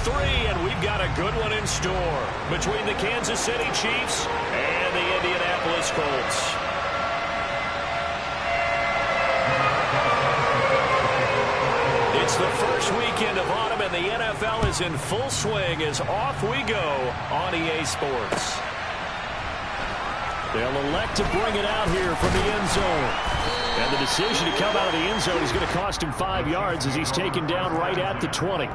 three, and we've got a good one in store between the Kansas City Chiefs and the Indianapolis Colts. It's the first weekend of autumn, and the NFL is in full swing as off we go on EA Sports. They'll elect to bring it out here from the end zone. And the decision to come out of the end zone is going to cost him 5 yards as he's taken down right at the 20.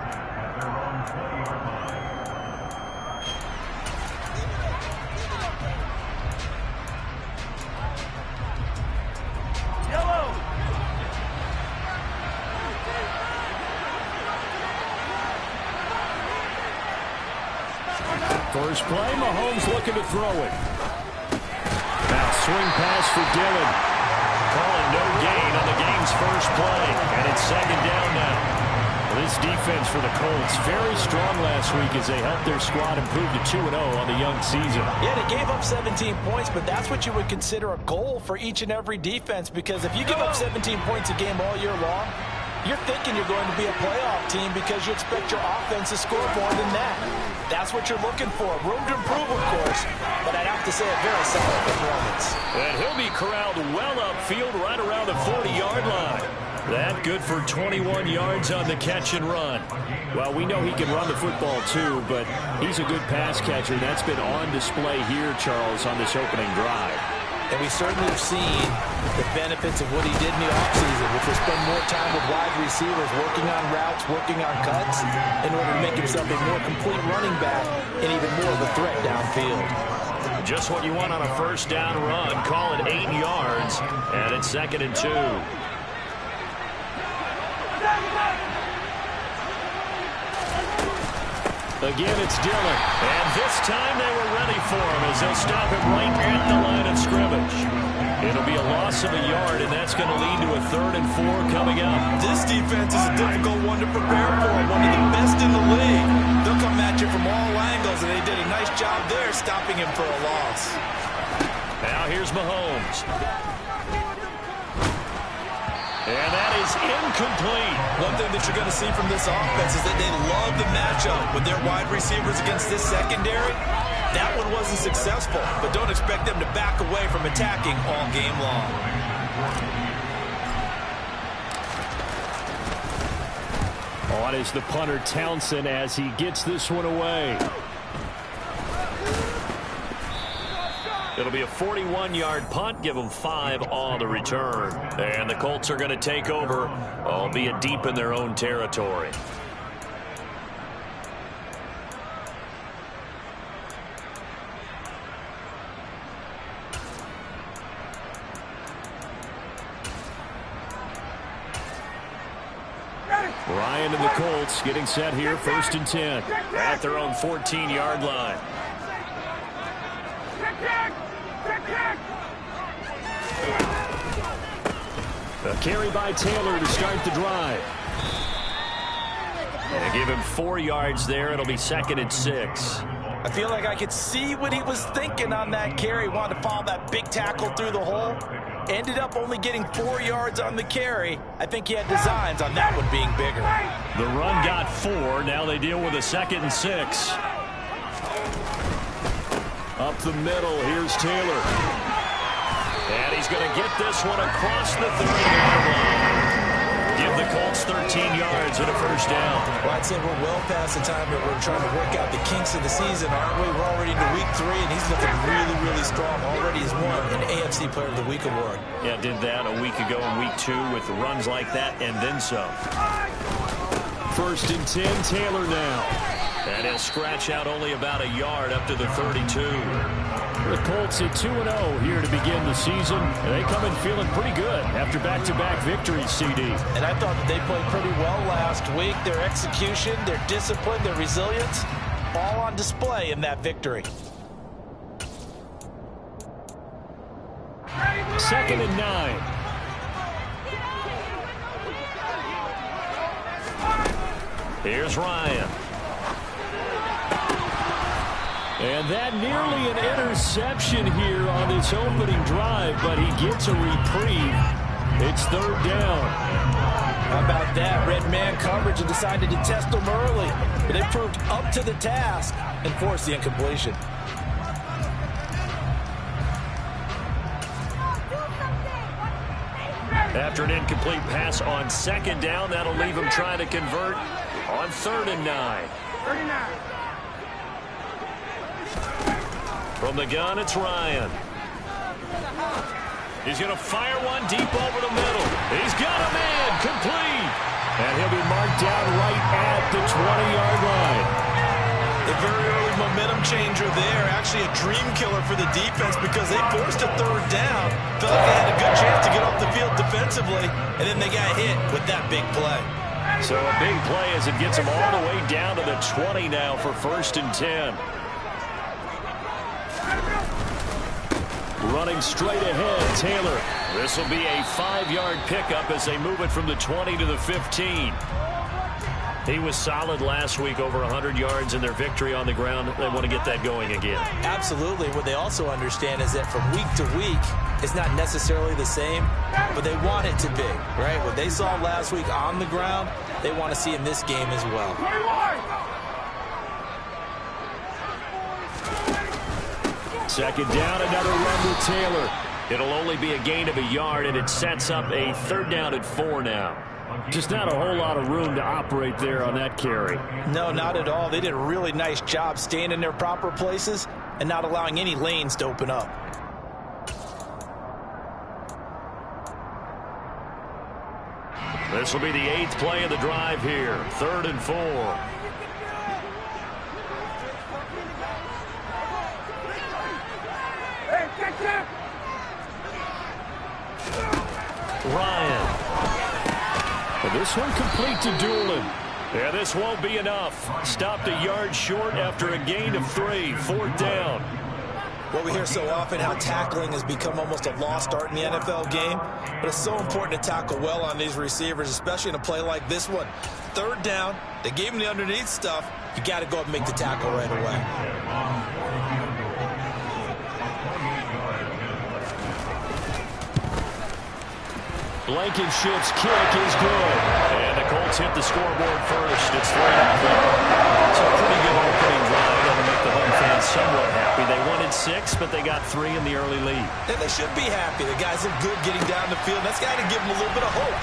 First play, Mahomes looking to throw it. Now swing pass for Dillon. Calling no gain on the game's first play. And it's second down now. This defense for the Colts, very strong last week as they helped their squad improve to 2-0 on the young season. Yeah, they gave up 17 points, but that's what you would consider a goal for each and every defense, because if you give up 17 points a game all year long, you're thinking you're going to be a playoff team because you expect your offense to score more than that. That's what you're looking for. Room to improve, of course, but I'd have to say a very solid performance. And he'll be corralled well upfield right around the 40-yard line. That good for 21 yards on the catch and run. Well, we know he can run the football too, but he's a good pass catcher. That's been on display here, Charles, on this opening drive. And we certainly have seen the benefits of what he did in the offseason, which was spend more time with wide receivers, working on routes, working on cuts, in order to make himself a more complete running back and even more of a threat downfield. Just what you want on a first down run. Call it 8 yards, and it's 2nd and 2. Again, it's Dillon. And this time they were ready for him as they'll stop him right at the line of scrimmage. It'll be a loss of a yard, and that's going to lead to a 3rd and 4 coming up. This defense is a difficult one to prepare for, one of the best in the league. They'll come at you from all angles, and they did a nice job there stopping him for a loss. Now here's Mahomes. And that is incomplete. One thing that you're going to see from this offense is that they love the matchup with their wide receivers against this secondary. That one wasn't successful, but don't expect them to back away from attacking all game long. On is the punter Townsend as he gets this one away. It'll be a 41-yard punt, give them 5 on the return. And the Colts are going to take over, albeit deep in their own territory. Ryan and the Colts getting set here, 1st and 10 at their own 14-yard line. A carry by Taylor to start the drive. And give him 4 yards there. It'll be 2nd and 6. I feel like I could see what he was thinking on that carry. Wanted to follow that big tackle through the hole. Ended up only getting 4 yards on the carry. I think he had designs on that one being bigger. The run got 4. Now they deal with a 2nd and 6. Up the middle, here's Taylor. And he's going to get this one across the 30-yard line. Give the Colts 13 yards and a 1st down. Well, I'd say we're well past the time that we're trying to work out the kinks of the season, aren't we? We're already into week 3, and he's looking really, really strong. Already has won an AFC Player of the Week award. Yeah, did that a week ago in week 2 with runs like that and then some. 1st and 10, Taylor now. And he'll scratch out only about a yard up to the 32. The Colts at 2-0 here to begin the season. And they come in feeling pretty good after back-to-back victories, CD. And I thought that they played pretty well last week. Their execution, their discipline, their resilience, all on display in that victory. 2nd and 9. Here's Ryan. And that nearly an interception here on this opening drive, but he gets a reprieve. It's 3rd down. How about that? Red man coverage and decided to test them early. But they proved up to the task and forced the incompletion. After an incomplete pass on second down, that'll leave him trying to convert on 3rd and 9. From the gun, it's Ryan. He's going to fire one deep over the middle. He's got a man, complete. And he'll be marked down right at the 20-yard line. A very early momentum changer there. Actually a dream killer for the defense because they forced a 3rd down. Felt like they had a good chance to get off the field defensively, and then they got hit with that big play. So a big play as it gets them all the way down to the 20 now for 1st and 10. Running straight ahead, Taylor. This will be a 5-yard pickup as they move it from the 20 to the 15. He was solid last week, over 100 yards in their victory on the ground. They want to get that going again. Absolutely. What they also understand is that from week to week, it's not necessarily the same, but they want it to be, right? What they saw last week on the ground, they want to see in this game as well. Second down, another run with Taylor. It'll only be a gain of a yard, and it sets up a 3rd down and 4 now. Just not a whole lot of room to operate there on that carry. No, not at all. They did a really nice job staying in their proper places and not allowing any lanes to open up. This will be the 8th play of the drive here. 3rd and 4. Ryan. And this one complete to Doolin. Yeah, this won't be enough. Stopped a yard short after a gain of 3. 4th down. Well, we hear so often how tackling has become almost a lost art in the NFL game, but it's so important to tackle well on these receivers, especially in a play like this one. 3rd down, they gave him the underneath stuff. You got to go up and make the tackle right away. Blankenship's kick is good. And the Colts hit the scoreboard first. It's 3-0. It's a pretty good opening drive. That'll make the home fans somewhat happy. They wanted 6, but they got 3 in the early lead. And they should be happy. The guys are good getting down the field. That's got to give them a little bit of hope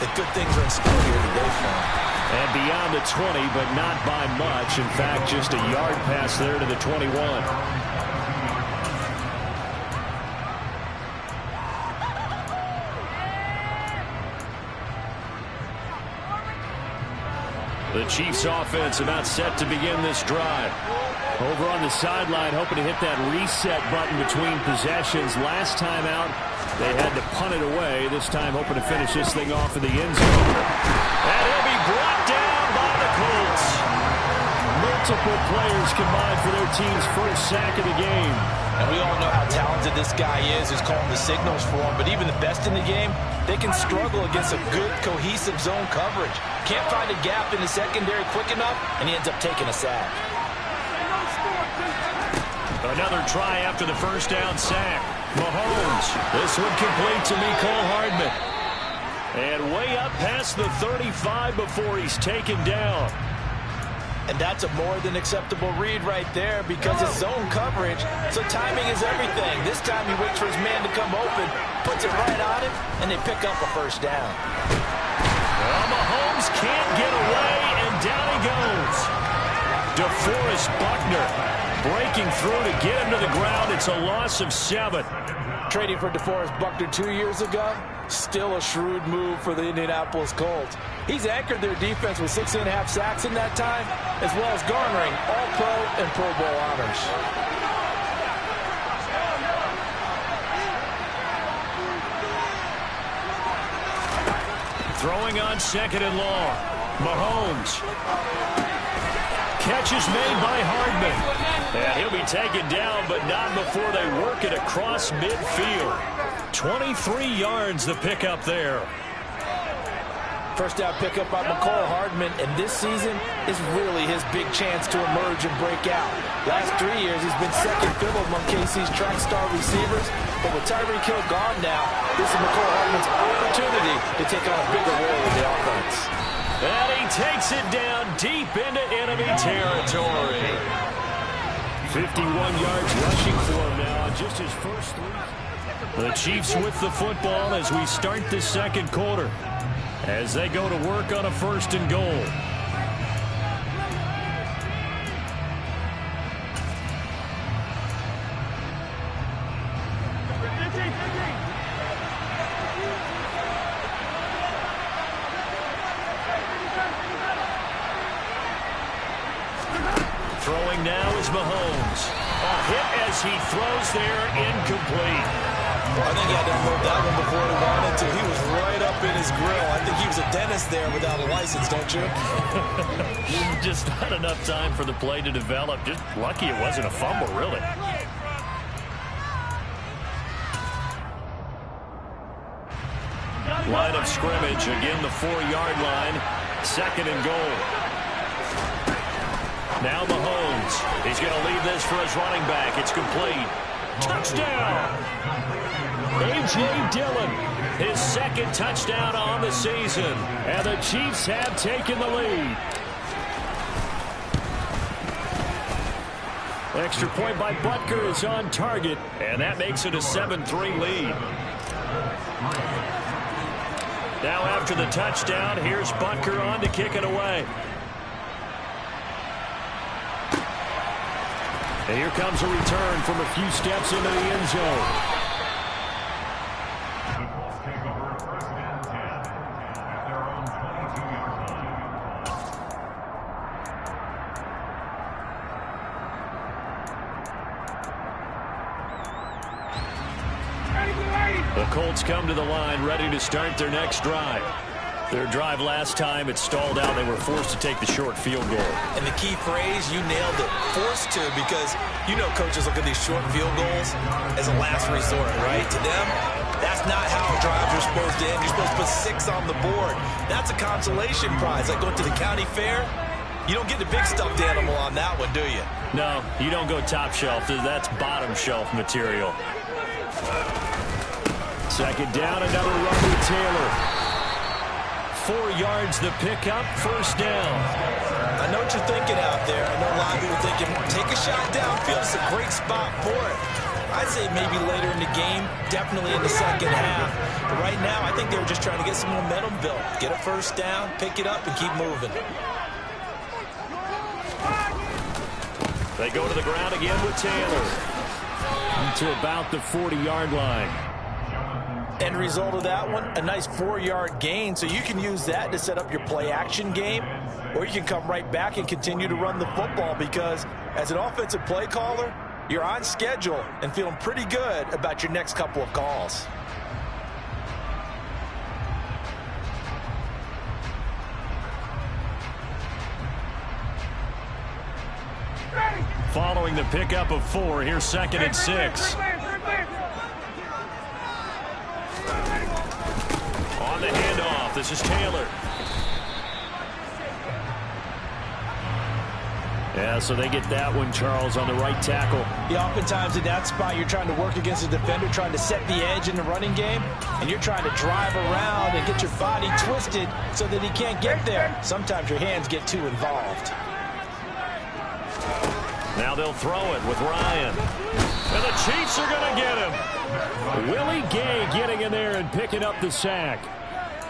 that good things are in store here today for them. And beyond the 20, but not by much. In fact, just a yard pass there to the 21. The Chiefs offense about set to begin this drive. Over on the sideline, hoping to hit that reset button between possessions. Last time out, they had to punt it away. This time hoping to finish this thing off in the end zone. And he'll be brought down by the Colts. Multiple players combined for their team's first sack of the game. And we all know how talented this guy is who's calling the signals for him. But even the best in the game, they can struggle against a good, cohesive zone coverage. Can't find a gap in the secondary quick enough, and he ends up taking a sack. Another try after the first down sack. Mahomes. This one complete to Mecole Hardman. And way up past the 35 before he's taken down. And that's a more than acceptable read right there because it's zone coverage, so timing is everything. This time he waits for his man to come open, puts it right on him, and they pick up a first down. Well, Mahomes can't get away, and down he goes. DeForest Buckner breaking through to get him to the ground. It's a loss of 7. Trading for DeForest Buckner 2 years ago, still a shrewd move for the Indianapolis Colts. He's anchored their defense with 6.5 sacks in that time, as well as garnering All-Pro and Pro Bowl honors. Throwing on 2nd and long. Mahomes. Catch is made by Hardman. And he'll be taken down, but not before they work it across midfield. 23 yards the pickup there. First down pickup by McCole Hardman, and this season is really his big chance to emerge and break out. Last 3 years, he's been second fiddle among KC's track star receivers, but with Tyreek Hill gone now, this is McCole Hardman's opportunity to take on a bigger role in the offense. And he takes it down deep into enemy territory. 51 yards rushing for him now, just his first 3. The Chiefs with the football as we start the second quarter, as they go to work on a 1st and goal. Throwing now is Mahomes. A hit as he throws there, incomplete. I think he had to unload that one before he wanted to. He was right up in his grill. I think he was a dentist there without a license, don't you? Just not enough time for the play to develop. Just lucky it wasn't a fumble, really. Line of scrimmage, again the 4-yard line. 2nd and goal. Now Mahomes. He's going to leave this for his running back. It's complete. Touchdown! A.J. Dillon, his 2nd touchdown on the season. And the Chiefs have taken the lead. Extra point by Butker is on target, and that makes it a 7-3 lead. Now after the touchdown, here's Butker on to kick it away. And here comes a return from a few steps into the end zone. The Colts come to the line ready to start their next drive. Their drive last time, it stalled out. They were forced to take the short field goal. And the key phrase, you nailed it, forced to, because you know coaches look at these short field goals as a last resort, right? To them, that's not how drives are supposed to end. You're supposed to put 6 on the board. That's a consolation prize. Like going to the county fair, you don't get the big stuffed animal on that one, do you? No, you don't go top shelf. That's bottom shelf material. 2nd down, another run with Taylor. 4 yards the pickup, 1st down. I know what you're thinking out there. I know a lot of people thinking, take a shot downfield. It's a great spot for it. I'd say maybe later in the game, definitely in the 2nd half. But right now, I think they were just trying to get some momentum built. Get a 1st down, pick it up, and keep moving. They go to the ground again with Taylor. To about the 40-yard line. End result of that one, a nice 4-yard gain, so you can use that to set up your play-action game, or you can come right back and continue to run the football, because as an offensive play caller, you're on schedule and feeling pretty good about your next couple of calls. Following the pickup of 4, here's 2nd and 6. On the handoff, this is Taylor. Yeah, so they get that one, Charles, on the right tackle. Yeah, oftentimes in that spot, you're trying to work against a defender, trying to set the edge in the running game, and you're trying to drive around and get your body twisted so that he can't get there. Sometimes your hands get too involved. Now they'll throw it with Ryan. And the Chiefs are going to get him. Willie Gay getting in there and picking up the sack.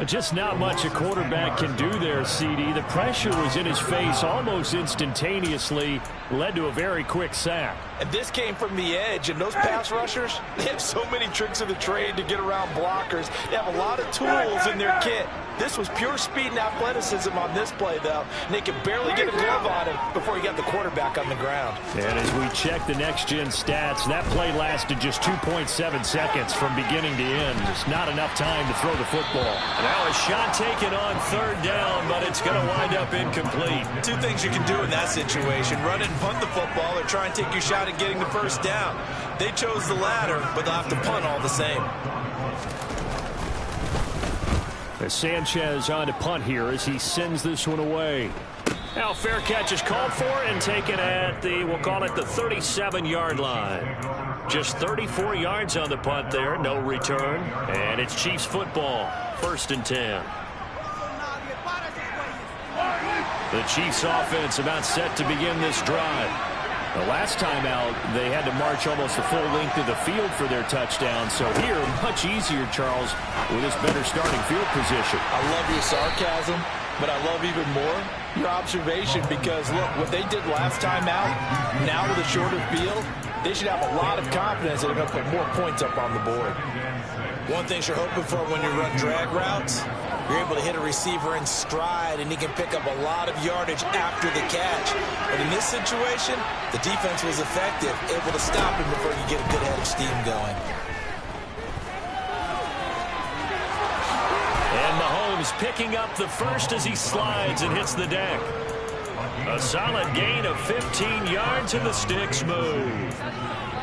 Just not much a quarterback can do there, CD. The pressure was in his face almost instantaneously, led to a very quick sack. And this came from the edge, and those pass rushers, they have so many tricks of the trade to get around blockers. They have a lot of tools in their kit. This was pure speed and athleticism on this play, though. And they could barely get a glove on him before he got the quarterback on the ground. And as we check the next-gen stats, that play lasted just 2.7 seconds from beginning to end. Just not enough time to throw the football. Now a shot taken on 3rd down, but it's going to wind up incomplete. 2 things you can do in that situation: run it and punt the football, or try and take your shot at getting the 1st down. They chose the latter, but they'll have to punt all the same. As Sanchez on to punt here as he sends this one away. Now fair catch is called for and taken at the, we'll call it the 37-yard line. Just 34 yards on the punt there, no return. And it's Chiefs football, 1st and 10. The Chiefs offense about set to begin this drive. The last time out, they had to march almost the full length of the field for their touchdown. So here, much easier, Charles, with this better starting field position. I love your sarcasm, but I love even more your observation because, look, what they did last time out, now with a shorter field, they should have a lot of confidence that they're going to put more points up on the board. One thing you're hoping for when you run drag routes, you're able to hit a receiver in stride, and he can pick up a lot of yardage after the catch. But in this situation, the defense was effective, able to stop him before you get a good head of steam going. And Mahomes picking up the first as he slides and hits the deck. A solid gain of 15 yards, and the sticks move.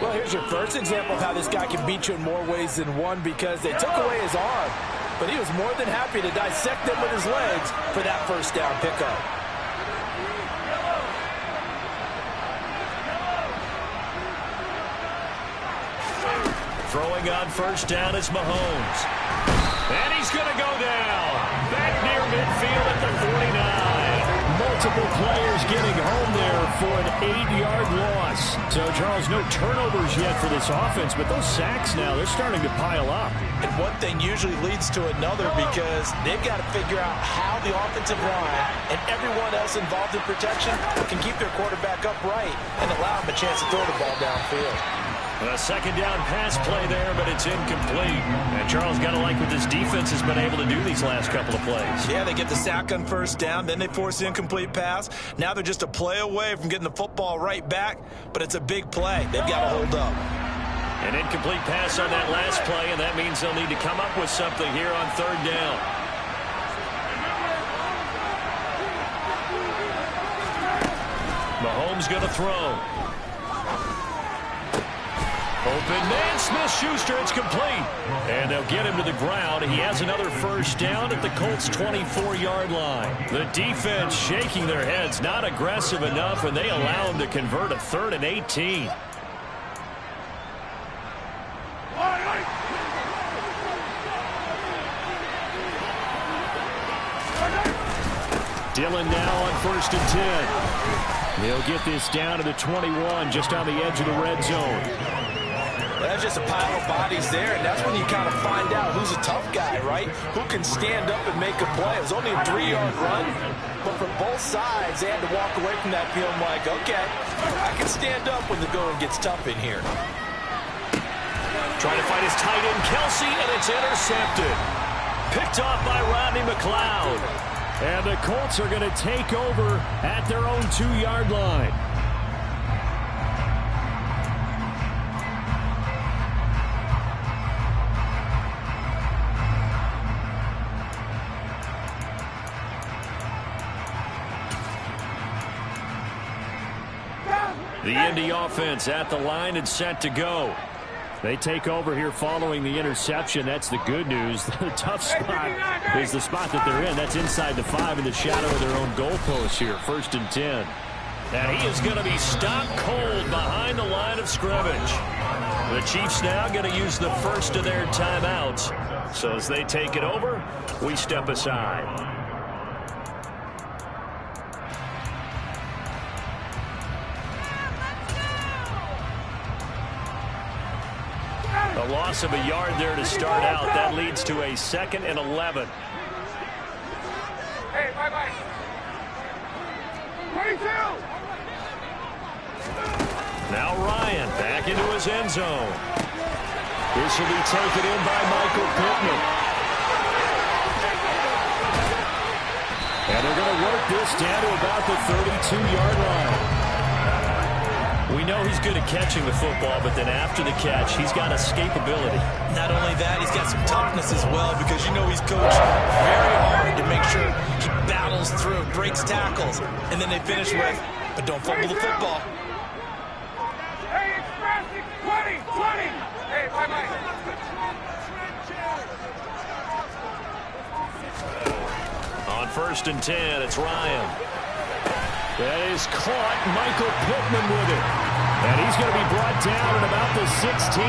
Well, here's your first example of how this guy can beat you in more ways than one because they took away his arm. But he was more than happy to dissect them with his legs for that first down pickup. Throwing on first down is Mahomes. And he's going to go down. Back near midfield at the 49. Multiple players getting home there for an 8-yard loss. So, Charles, no turnovers yet for this offense, but those sacks now, they're starting to pile up. And one thing usually leads to another because they've got to figure out how the offensive line and everyone else involved in protection can keep their quarterback upright and allow him a chance to throw the ball downfield. A second down pass play there, but it's incomplete. And Charles got to like what this defense has been able to do these last couple of plays. Yeah, they get the sack on first down, then they force the incomplete pass. Now they're just a play away from getting the football right back, but it's a big play. They've got to hold up. An incomplete pass on that last play, and that means they'll need to come up with something here on third down. Mahomes going to throw. Open man, Smith-Schuster, it's complete. And they'll get him to the ground. He has another first down at the Colts' 24-yard line. The defense shaking their heads, not aggressive enough, and they allow him to convert a 3rd and 18. Dillon now on 1st and 10. They'll get this down to the 21, just on the edge of the red zone. That's just a pile of bodies there, and that's when you kind of find out who's a tough guy, right? Who can stand up and make a play. It was only a 3-yard run, but from both sides, they had to walk away from that field like, okay, I can stand up when the going gets tough in here. Trying to find his tight end, Kelsey, and it's intercepted. Picked off by Rodney McLeod. And the Colts are going to take over at their own 2-yard line. The Indy offense at the line and set to go. They take over here following the interception. That's the good news. The tough spot is the spot that they're in. That's inside the 5 in the shadow of their own goalpost here. 1st and 10. And he is going to be stopped cold behind the line of scrimmage. The Chiefs now going to use the first of their timeouts. So as they take it over, we step aside. A loss of a yard there to start out. That leads to a 2nd and 11. Hey, bye-bye. 22. Now Ryan back into his end zone. This will be taken in by Michael Pittman. And they're going to work this down to about the 32-yard line. We know he's good at catching the football, but then after the catch, he's got escapability. Not only that, he's got some toughness as well because you know he's coached very hard to make sure he battles through, breaks tackles, and then they finish with, but don't fumble the football. Hey, express 20, 20. Hey, bye-bye. first and 10. It's Ryan. That is caught. Michael Pittman with it. And he's going to be brought down at about the 16.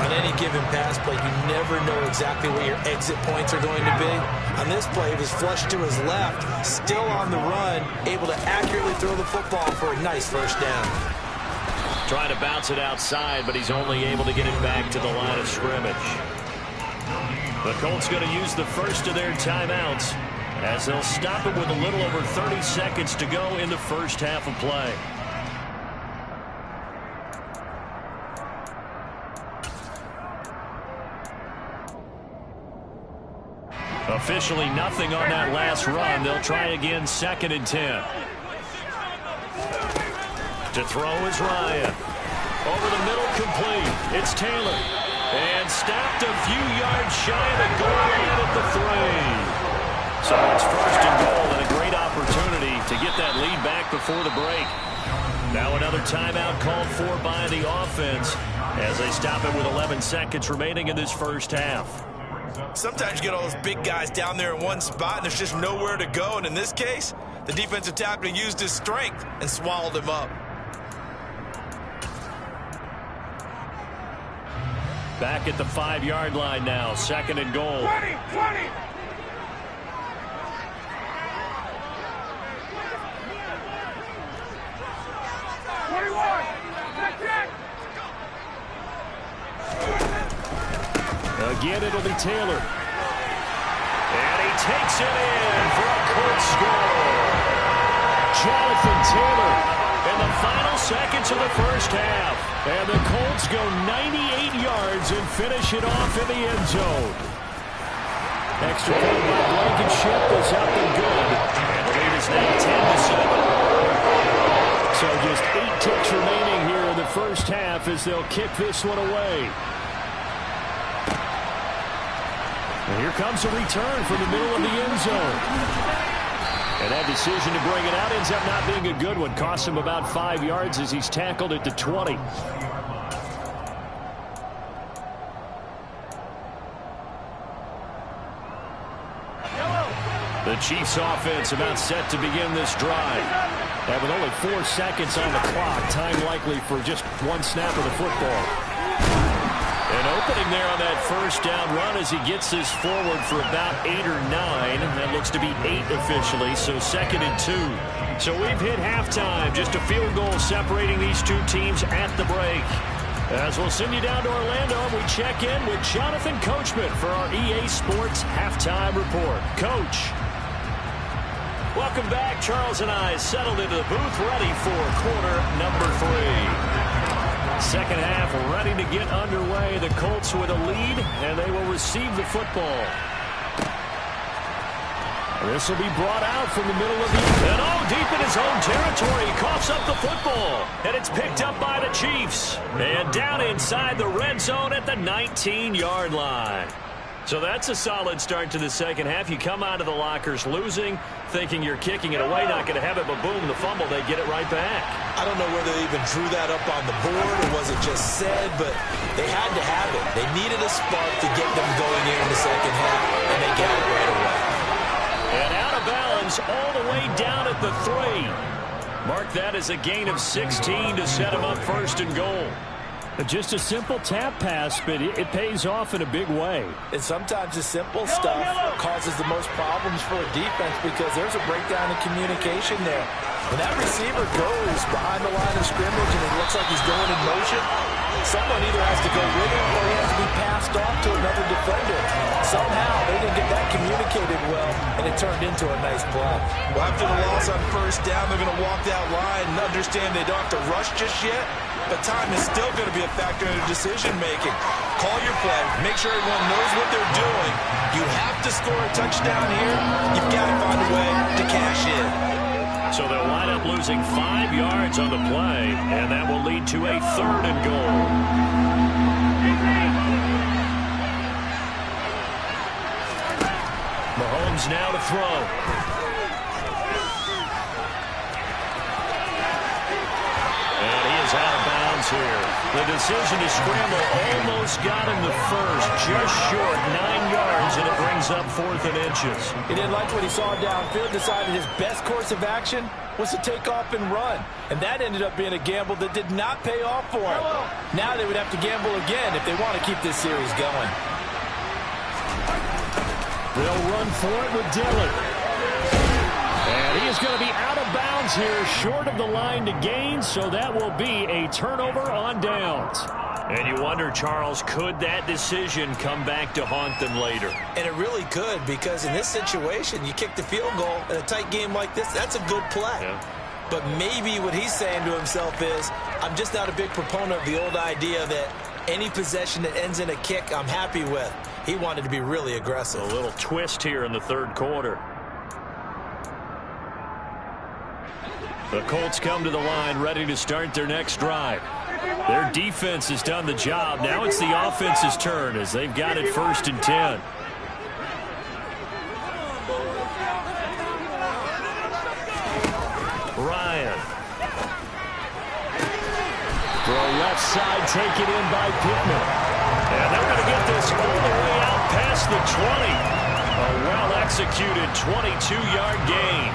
On any given pass play, you never know exactly where your exit points are going to be. On this play, he was flushed to his left, still on the run, able to accurately throw the football for a nice first down. Trying to bounce it outside, but he's only able to get it back to the line of scrimmage. The Colts going to use the first of their timeouts as they'll stop it with a little over 30 seconds to go in the first half of play. Officially nothing on that last run. They'll try again, 2nd and 10. To throw is Ryan. Over the middle, complete. It's Taylor. And stopped a few yards shy of the goal line at the 3. So it's 1st and goal and a great opportunity to get that lead back before the break. Now another timeout called for by the offense as they stop it with 11 seconds remaining in this first half. Sometimes you get all those big guys down there in one spot and there's just nowhere to go. And in this case, the defensive tackle used his strength and swallowed him up. Back at the 5-yard line now, 2nd and goal. 20, 20. Again, it'll be Taylor. And he takes it in for a Colts score. Jonathan Taylor in the final seconds of the first half. And the Colts go 98 yards and finish it off in the end zone. Extra point by Blankenship is up and good. And the lead is now 10-7. So just 8 ticks remaining here in the first half as they'll kick this one away. And here comes a return from the middle of the end zone. And that decision to bring it out ends up not being a good one. Costs him about 5 yards as he's tackled at the 20. The Chiefs offense about set to begin this drive. And with only 4 seconds on the clock, time likely for just one snap of the football. An opening there on that first down run as he gets this forward for about 8 or 9. That looks to be 8 officially, so 2nd and 2. So we've hit halftime. Just a field goal separating these two teams at the break. As we'll send you down to Orlando, we check in with Jonathan Coachman for our EA Sports Halftime Report. Coach. Welcome back. Charles and I settled into the booth ready for quarter number 3. Second half ready to get underway. The Colts with a lead, and they will receive the football. This will be brought out from the middle of the... And deep in his own territory. He coughs up the football. And it's picked up by the Chiefs. And down inside the red zone at the 19-yard line. So that's a solid start to the second half. You come out of the lockers losing, thinking you're kicking it away, not going to have it, but boom, the fumble, they get it right back. I don't know whether they even drew that up on the board or was it just said, but they had to have it. They needed a spark to get them going here in the second half, and they got it right away. And out of bounds all the way down at the 3. Mark that as a gain of 16 to set him up 1st and goal. Just a simple tap pass, but it pays off in a big way. And sometimes the simple stuff causes the most problems for a defense because there's a breakdown in communication there. When that receiver goes behind the line of scrimmage and it looks like he's going in motion, someone either has to go with him or he has to be passed off to another defender. Somehow they didn't get that communicated well, and it turned into a nice play. Well, after the loss on first down, they're going to walk that line and understand they don't have to rush just yet. But time is still going to be a factor in their decision-making. Call your play. Make sure everyone knows what they're doing. You have to score a touchdown here. You've got to find a way to cash in. So they'll wind up losing 5 yards on the play, and that will lead to a 3rd and goal. Mahomes now to throw. downs here. The decision to scramble almost got him the first, just short 9 yards, and it brings up 4th and inches. He didn't like what he saw downfield, decided his best course of action was to take off and run. And that ended up being a gamble that did not pay off for him. Now they would have to gamble again if they want to keep this series going. They'll run for it with Dillon. And he is going to be out of bounds here, short of the line to gain, so that will be a turnover on downs. And you wonder, Charles, could that decision come back to haunt them later? And it really could, because in this situation, you kick the field goal in a tight game like this, that's a good play. Yeah. But maybe what he's saying to himself is, I'm just not a big proponent of the old idea that any possession that ends in a kick I'm happy with. He wanted to be really aggressive. A little twist here in the 3rd quarter. The Colts come to the line ready to start their next drive. Their defense has done the job. Now it's the offense's turn as they've got it 1st and 10. Ryan. Throw left side, taken in by Pittman. And they're going to get this all the way out past the 20. A well-executed 22-yard gain.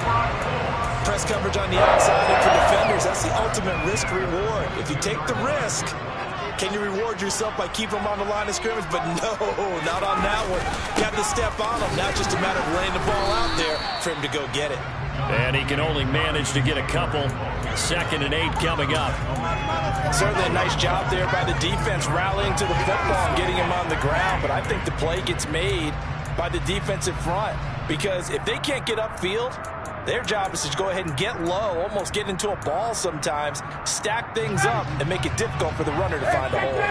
Press coverage on the outside, and for defenders, that's the ultimate risk-reward. If you take the risk, can you reward yourself by keeping them on the line of scrimmage? But no, not on that one. You have to step on them, not just a matter of laying the ball out there for him to go get it. And he can only manage to get a couple. 2nd and 8 coming up. Certainly a nice job there by the defense rallying to the football and getting him on the ground. But I think the play gets made by the defensive front, because if they can't get upfield, their job is to go ahead and get low, almost get into a ball sometimes, stack things up, and make it difficult for the runner to find a hole.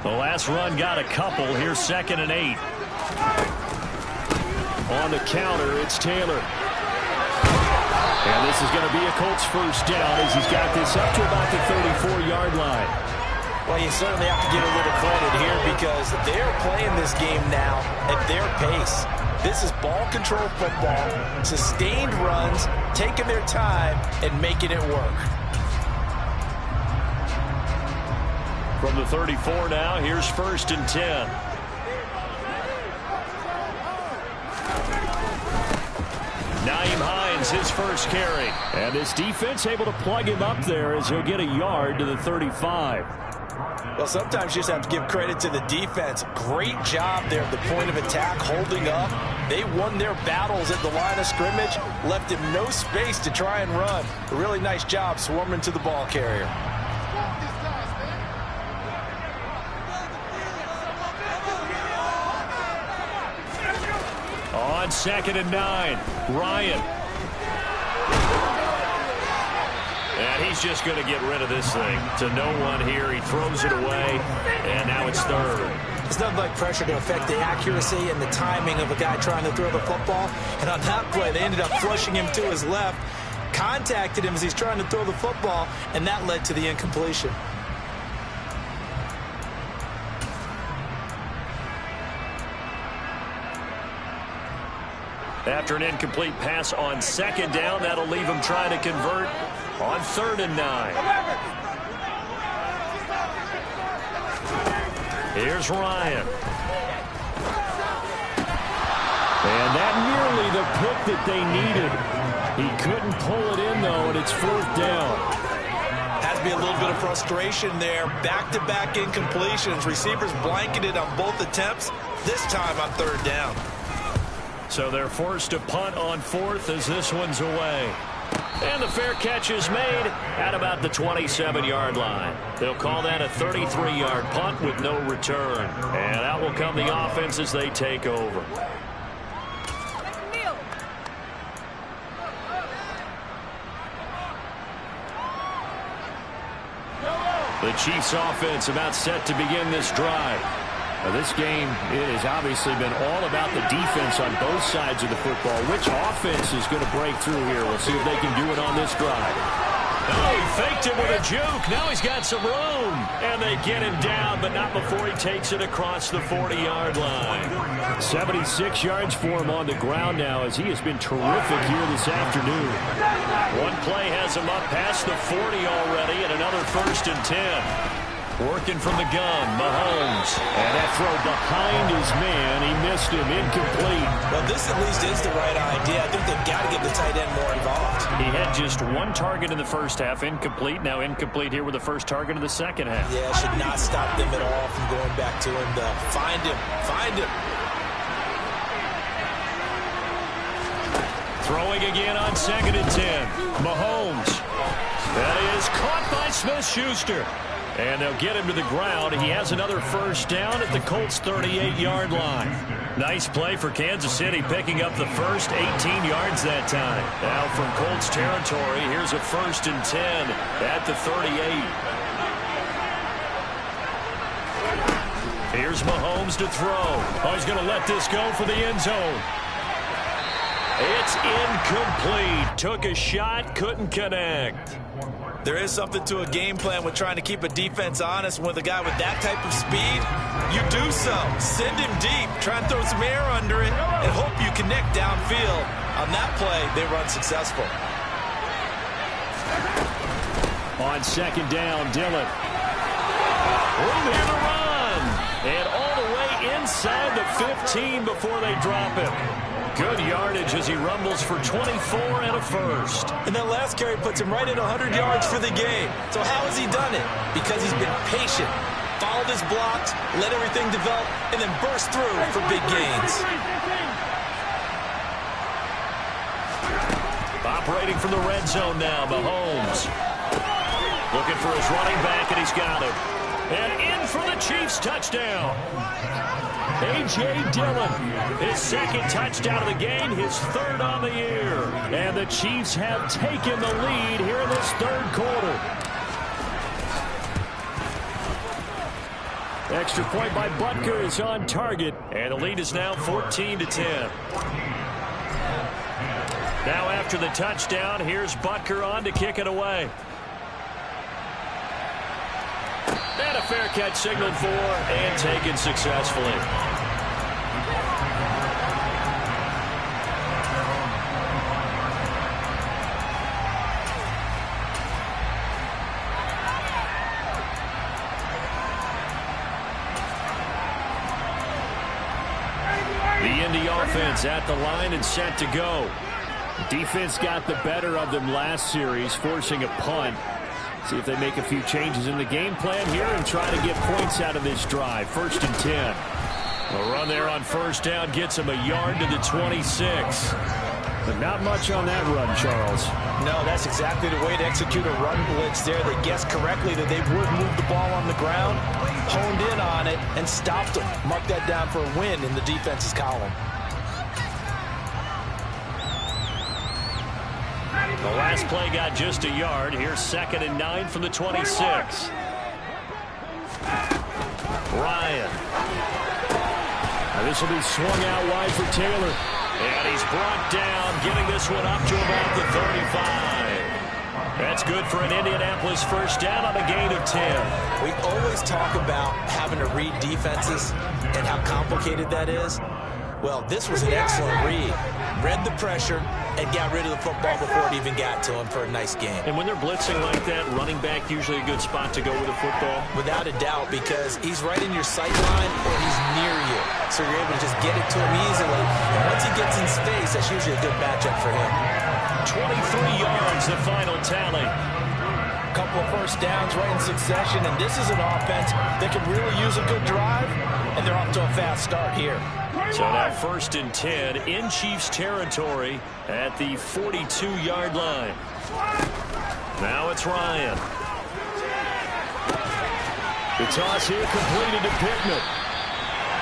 The last run got a couple. Here's 2nd and 8. On the counter, it's Taylor. And this is going to be a Colts 1st down as he's got this up to about the 34-yard line. Well, you certainly have to give a little credit here because they're playing this game now at their pace. This is ball control football, sustained runs, taking their time, and making it work. From the 34 now, here's 1st and 10. Nyheim Hines, his first carry. And this defense able to plug him up there as he'll get a yard to the 35. Well, sometimes you just have to give credit to the defense. Great job there at the point of attack, holding up. They won their battles at the line of scrimmage, left him no space to try and run. A really nice job swarming to the ball carrier. On 2nd and 9, Ryan. And he's just going to get rid of this thing. To no one here. He throws it away, and now it's 3rd. It's nothing like pressure to affect the accuracy and the timing of a guy trying to throw the football. And on that play, they ended up flushing him to his left, contacted him as he's trying to throw the football, and that led to the incompletion. After an incomplete pass on 2nd down, that'll leave him trying to convert on 3rd and 9. Here's Ryan. And that nearly the pick that they needed. He couldn't pull it in, though, and it's 4th down. Has to be a little bit of frustration there. Back-to-back incompletions. Receivers blanketed on both attempts, this time on 3rd down. So they're forced to punt on 4th as this one's away. And the fair catch is made at about the 27-yard line. They'll call that a 33-yard punt with no return. And out will come the offense as they take over. The Chiefs offense about set to begin this drive. Now, this game, it has obviously been all about the defense on both sides of the football. Which offense is going to break through here? We'll see if they can do it on this drive. Oh, he faked it with a juke. Now he's got some room. And they get him down, but not before he takes it across the 40-yard line. 76 yards for him on the ground now as he has been terrific here this afternoon. One play has him up past the 40 already and another 1st and 10. Working from the gun, Mahomes. And that throw behind his man. He missed him, incomplete. Well, this at least is the right idea. I think they've got to get the tight end more involved. He had just one target in the first half, incomplete. Now incomplete here with the first target of the second half. Yeah, should not stop them at all from going back to him, though. Find him. Find him. Throwing again on 2nd and 10. Mahomes. That is caught by Smith-Schuster. And they'll get him to the ground. He has another first down at the Colts' 38-yard line. Nice play for Kansas City, picking up the first 18 yards that time. Now from Colts territory, here's a 1st and 10 at the 38. Here's Mahomes to throw. Oh, he's going to let this go for the end zone. It's incomplete. Took a shot, couldn't connect. There is something to a game plan with trying to keep a defense honest. With a guy with that type of speed, you do so. Send him deep. Try and throw some air under it and hope you connect downfield. On that play, they run successful. On 2nd down, Dillon. Room here to run. And all the way inside the 15 before they drop him. Good yardage as he rumbles for 24 and a first. And that last carry puts him right at 100 yards for the game. So how has he done it? Because he's been patient, followed his blocks, let everything develop, and then burst through for big gains. Operating from the red zone now, Mahomes. Looking for his running back, and he's got him. And in for the Chiefs touchdown. A.J. Dillon, his 2nd touchdown of the game, his 3rd on the year. And the Chiefs have taken the lead here in this 3rd quarter. Extra point by Butker is on target, and the lead is now 14-10. Now after the touchdown, here's Butker on to kick it away. And a fair catch signaled for and taken successfully. The Indy offense at the line and set to go. Defense got the better of them last series, forcing a punt. See if they make a few changes in the game plan here and try to get points out of this drive. 1st and 10. A run there on 1st down gets him a yard to the 26. But not much on that run, Charles. No, that's exactly the way to execute a run blitz there. They guessed correctly that they would move the ball on the ground, honed in on it, and stopped them. Mark that down for a win in the defense's column. The last play got just a yard. Here's 2nd and 9 from the 26. Ryan. Now this will be swung out wide for Taylor. And he's brought down, getting this one up to about the 35. That's good for an Indianapolis first down on a gain of 10. We always talk about having to read defenses and how complicated that is. Well, this was an excellent read. Read the pressure and got rid of the football before it even got to him for a nice game. And when they're blitzing like that, running back usually a good spot to go with the football? Without a doubt, because he's right in your sight line or he's near you. So you're able to just get it to him easily. And once he gets in space, that's usually a good matchup for him. 23 yards, the final tally. Couple of first downs right in succession, and this is an offense that can really use a good drive, and they're off to a fast start here. So now 1st and 10 in Chiefs territory at the 42-yard line. Now it's Ryan. The toss here completed to Pittman.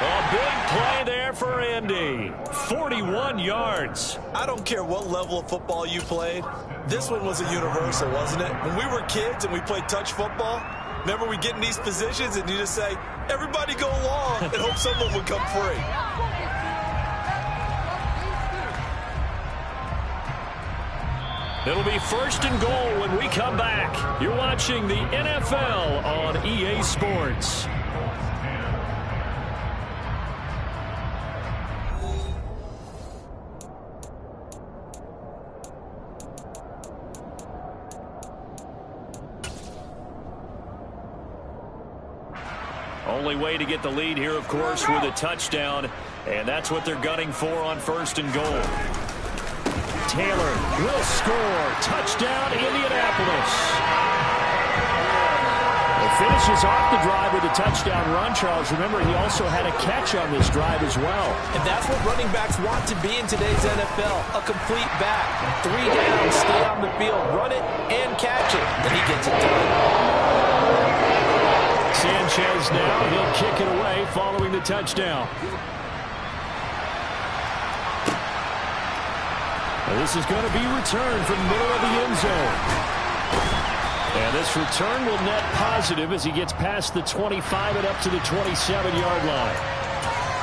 A big play there for Indy. 41 yards. I don't care what level of football you played. This one was a universal, wasn't it? When we were kids and we played touch football, remember we get in these positions and you just say, everybody go long and hope someone would come free. It'll be 1st and goal when we come back. You're watching the NFL on EA Sports. Only way to get the lead here, of course, with a touchdown. And that's what they're gunning for on 1st and goal. Taylor will score. Touchdown, Indianapolis. It finishes off the drive with a touchdown run, Charles. Remember, he also had a catch on this drive as well. And that's what running backs want to be in today's NFL. A complete back. 3 down, stay on the field, run it, and catch it. And he gets it done. Sanchez now, he'll kick it away following the touchdown. And this is going to be returned from the middle of the end zone. And this return will net positive as he gets past the 25 and up to the 27-yard line.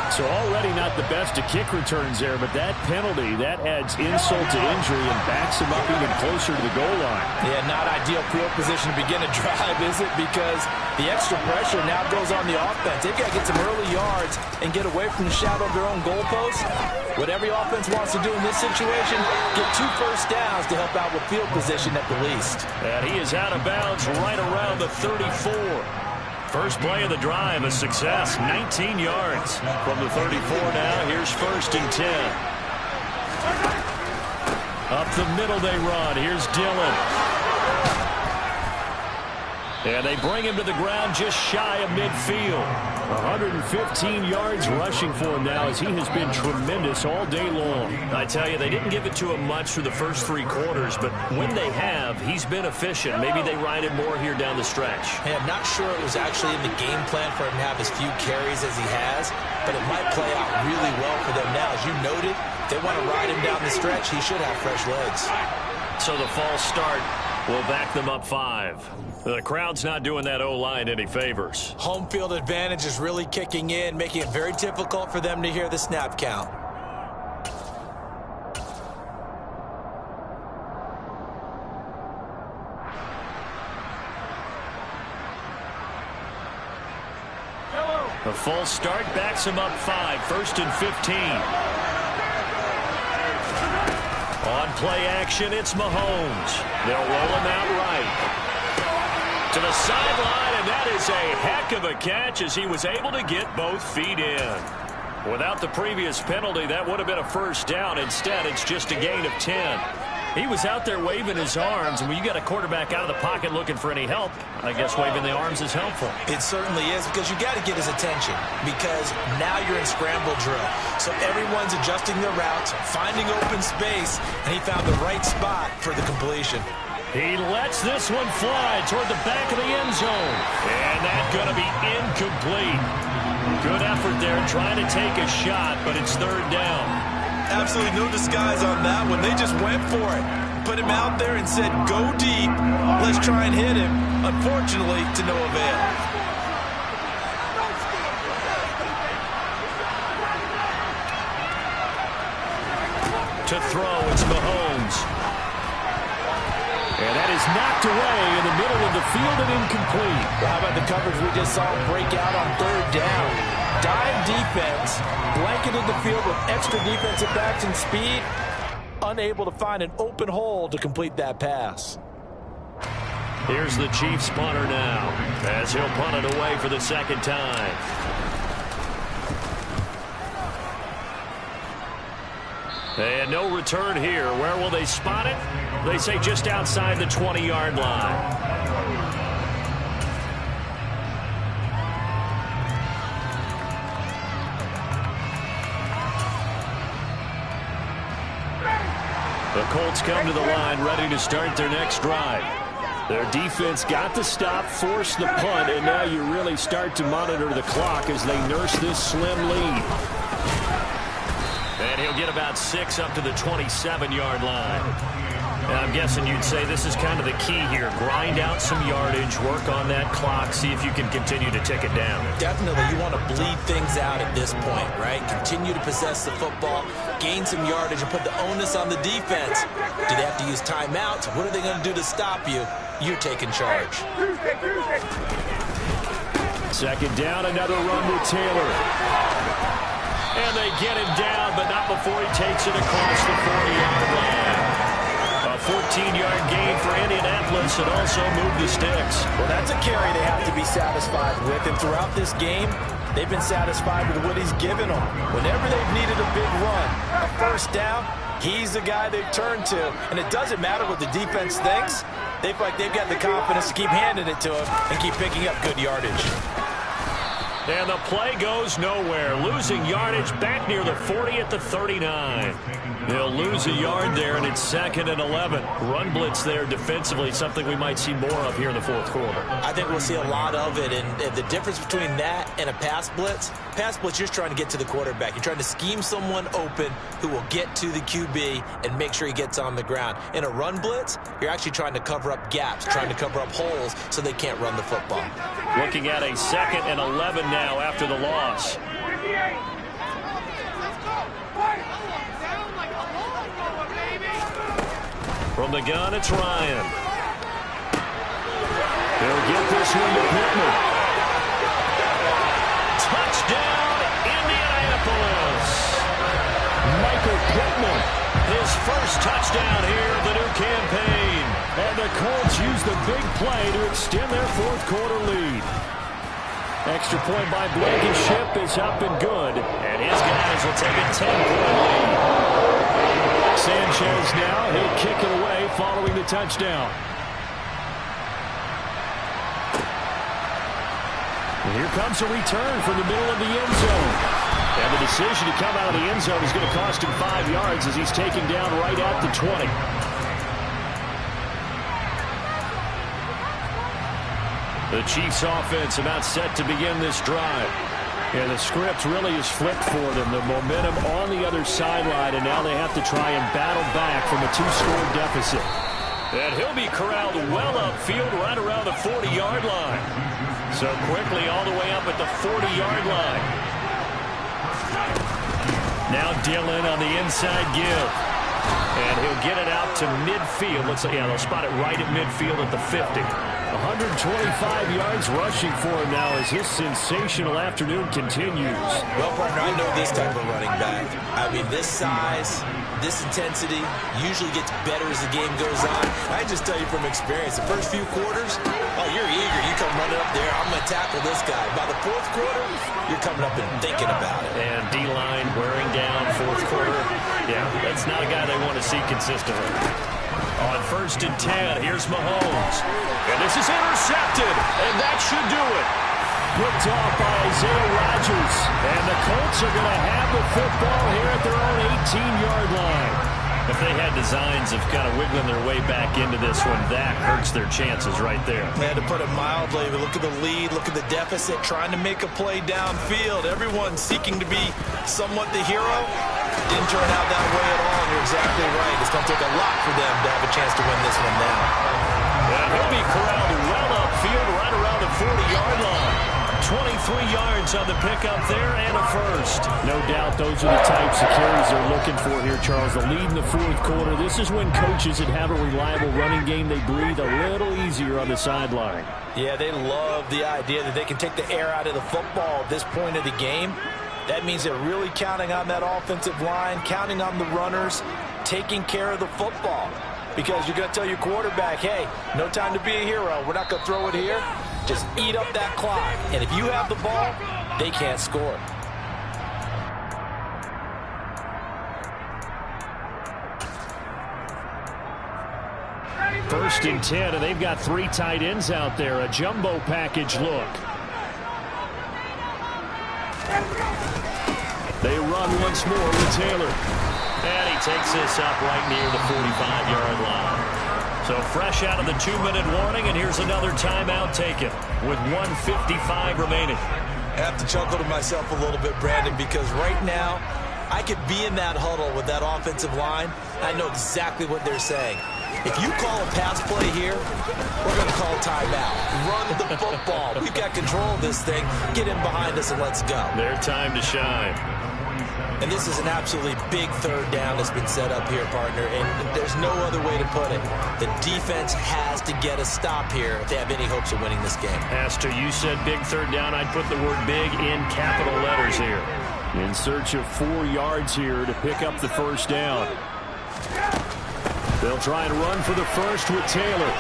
So already not the best of kick returns there, but that penalty, that adds insult to injury and backs him up even closer to the goal line. Yeah, not ideal field position to begin a drive, is it? Because the extra pressure now goes on the offense. They've got to get some early yards and get away from the shadow of their own goalpost. What every offense wants to do in this situation, get 2 first downs to help out with field position at the least. And he is out of bounds right around the 34. First play of the drive, a success, 19 yards. From the 34 now, here's 1st and 10. Up the middle they run. Here's Dillon. And they bring him to the ground just shy of midfield. 115 yards rushing for him now as he has been tremendous all day long. I tell you, they didn't give it to him much for the first 3 quarters, but when they have, he's been efficient. Maybe they ride him more here down the stretch. Hey, I'm not sure it was actually in the game plan for him to have as few carries as he has, but it might play out really well for them now. As you noted, if they want to ride him down the stretch, he should have fresh legs. So the false start will back them up 5. The crowd's not doing that O-line any favors. Home field advantage is really kicking in, making it very difficult for them to hear the snap count. The false start backs him up 5. 1st and 15. On play action, it's Mahomes. They'll roll him out right. To the sideline, and that is a heck of a catch as he was able to get both feet in. Without the previous penalty, that would have been a first down. Instead, it's just a gain of 10. He was out there waving his arms, and when you got a quarterback out of the pocket looking for any help, I guess waving the arms is helpful. It certainly is, because you got to get his attention, because now you're in scramble drill. So everyone's adjusting their routes, finding open space, and he found the right spot for the completion. He lets this one fly toward the back of the end zone. And that's going to be incomplete. Good effort there trying to take a shot, but it's 3rd down. Absolutely no disguise on that one. They just went for it. Put him out there and said, go deep. Let's try and hit him. Unfortunately, to no avail. To throw, it's Mahomes. And that is knocked away in the middle of the field and incomplete. Well, how about the coverage we just saw him break out on 3rd down? Dive defense, blanketed the field with extra defensive backs and speed, unable to find an open hole to complete that pass. Here's the Chiefs punter now, as he'll punt it away for the 2nd time. And no return here. Where will they spot it? They say just outside the 20-yard line. The Colts come to the line ready to start their next drive. Their defense got the stop, forced the punt, and now you really start to monitor the clock as they nurse this slim lead. And he'll get about 6 up to the 27-yard line. Now, I'm guessing you'd say this is kind of the key here. Grind out some yardage, work on that clock, see if you can continue to tick it down. Definitely. You want to bleed things out at this point, right? Continue to possess the football, gain some yardage, and put the onus on the defense. Do they have to use timeouts? What are they going to do to stop you? You're taking charge. 2nd down, another run with Taylor. And they get him down, but not before he takes it across the 40-yard line. A 14-yard gain for Indianapolis and also move the sticks. Well, that's a carry they have to be satisfied with. And throughout this game, they've been satisfied with what he's given them. Whenever they've needed a big run, a first down, he's the guy they've turned to. And it doesn't matter what the defense thinks. They feel like they've got the confidence to keep handing it to him and keep picking up good yardage. And the play goes nowhere. Losing yardage back near the 40 at the 39. They'll lose a yard there, and it's 2nd and 11. Run blitz there defensively, something we might see more of here in the fourth quarter. I think we'll see a lot of it, and the difference between that and a pass blitz, you're just trying to get to the quarterback. You're trying to scheme someone open who will get to the QB and make sure he gets on the ground. In a run blitz, you're actually trying to cover up gaps, trying to cover up holes so they can't run the football. Looking at a 2nd and 11 now after the loss. From the gun, it's Ryan. They'll get this one to Pittman. Touchdown, Indianapolis. Michael Pittman, his first touchdown here of the new campaign. And the Colts use the big play to extend their fourth quarter lead. Extra point by Blankenship is up and good. And his guys will take a 10-point lead. Sanchez now, he'll kick it away following the touchdown. And here comes a return from the middle of the end zone. And the decision to come out of the end zone is going to cost him 5 yards as he's taken down right at the 20. The Chiefs offense about set to begin this drive. And the script really is flipped for them. The momentum on the other sideline, and now they have to try and battle back from a 2-score deficit. And he'll be corralled well upfield right around the 40-yard line. So quickly all the way up at the 40-yard line. Now Dillon on the inside give. And he'll get it out to midfield. Looks like, they'll spot it right at midfield at the 50. 125 yards rushing for him now as his sensational afternoon continues. Well, partner, I know this type of running back. I mean, this size, this intensity usually gets better as the game goes on. I just tell you from experience, the first few quarters, you're eager. You come running up there, I'm going to tackle this guy. By the fourth quarter, you're coming up and thinking about it. And D-line wearing down fourth quarter. Yeah, that's not a guy they want to see consistently. On 1st and 10, here's Mahomes. And this is intercepted, and that should do it. Picked off by Isaiah Rodgers. And the Colts are going to have the football here at their own 18-yard line. If they had designs of kind of wiggling their way back into this one, that hurts their chances right there. Man, to put it mildly, look at the lead, look at the deficit, trying to make a play downfield. Everyone seeking to be somewhat the hero. Didn't turn out that way at all, and you're exactly right. It's going to take a lot for them to have a chance to win this one now. And he'll be corralled well upfield right around the 40-yard line. 23 yards on the pickup there and a first. No doubt those are the types of carries they're looking for here, Charles. The lead in the fourth quarter. This is when coaches that have a reliable running game, they breathe a little easier on the sideline. Yeah, they love the idea that they can take the air out of the football at this point of the game. That means they're really counting on that offensive line, counting on the runners, taking care of the football. Because you're going to tell your quarterback, hey, no time to be a hero. We're not going to throw it here. Just eat up that clock. And if you have the ball, they can't score. First and 10, and they've got 3 tight ends out there. A jumbo package look. They run once more with Taylor. And he takes this up right near the 45-yard line. So fresh out of the 2-minute warning, and here's another timeout taken with 1:55 remaining. I have to chuckle to myself a little bit, Brandon, because right now I could be in that huddle with that offensive line. I know exactly what they're saying. If you call a pass play here, we're going to call timeout. Run the football. We've got control of this thing. Get in behind us and let's go. Their time to shine. And this is an absolutely big third down that's been set up here, partner, and there's no other way to put it. The defense has to get a stop here if they have any hopes of winning this game. Pastor, you said big third down. I'd put the word big in capital letters here. In search of 4 yards here to pick up the first down. They'll try and run for the first with Taylor.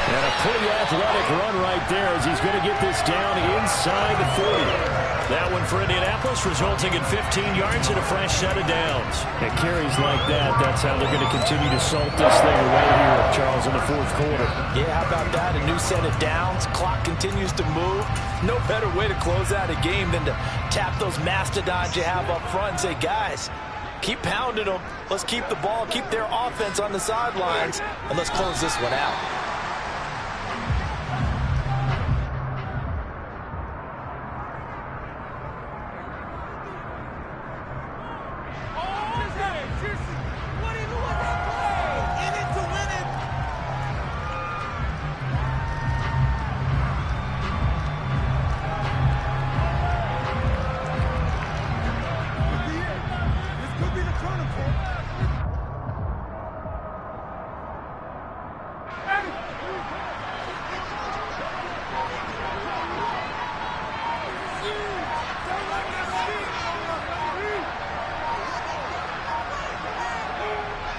And a pretty athletic run right there as he's going to get this down inside the 40. That one for Indianapolis, resulting in 15 yards and a fresh set of downs. And carries like that, that's how they're going to continue to salt this thing away here, Charles, in the fourth quarter. Yeah, how about that? A new set of downs. Clock continues to move. No better way to close out a game than to tap those mastodons you have up front and say, guys, keep pounding them. Let's keep the ball, keep their offense on the sidelines, and let's close this one out.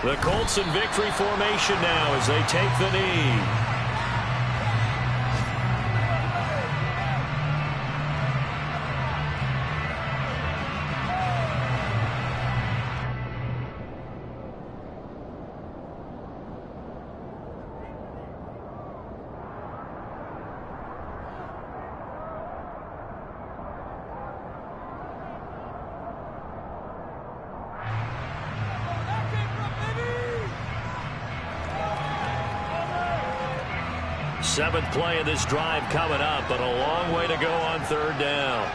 The Colts in victory formation now as they take the knee. Seventh play of this drive coming up, but a long way to go on third down.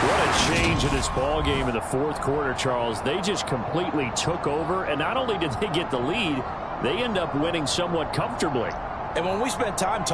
What a change in this ball game in the fourth quarter, Charles. They just completely took over, and not only did they get the lead, they end up winning somewhat comfortably. And when we spend time talking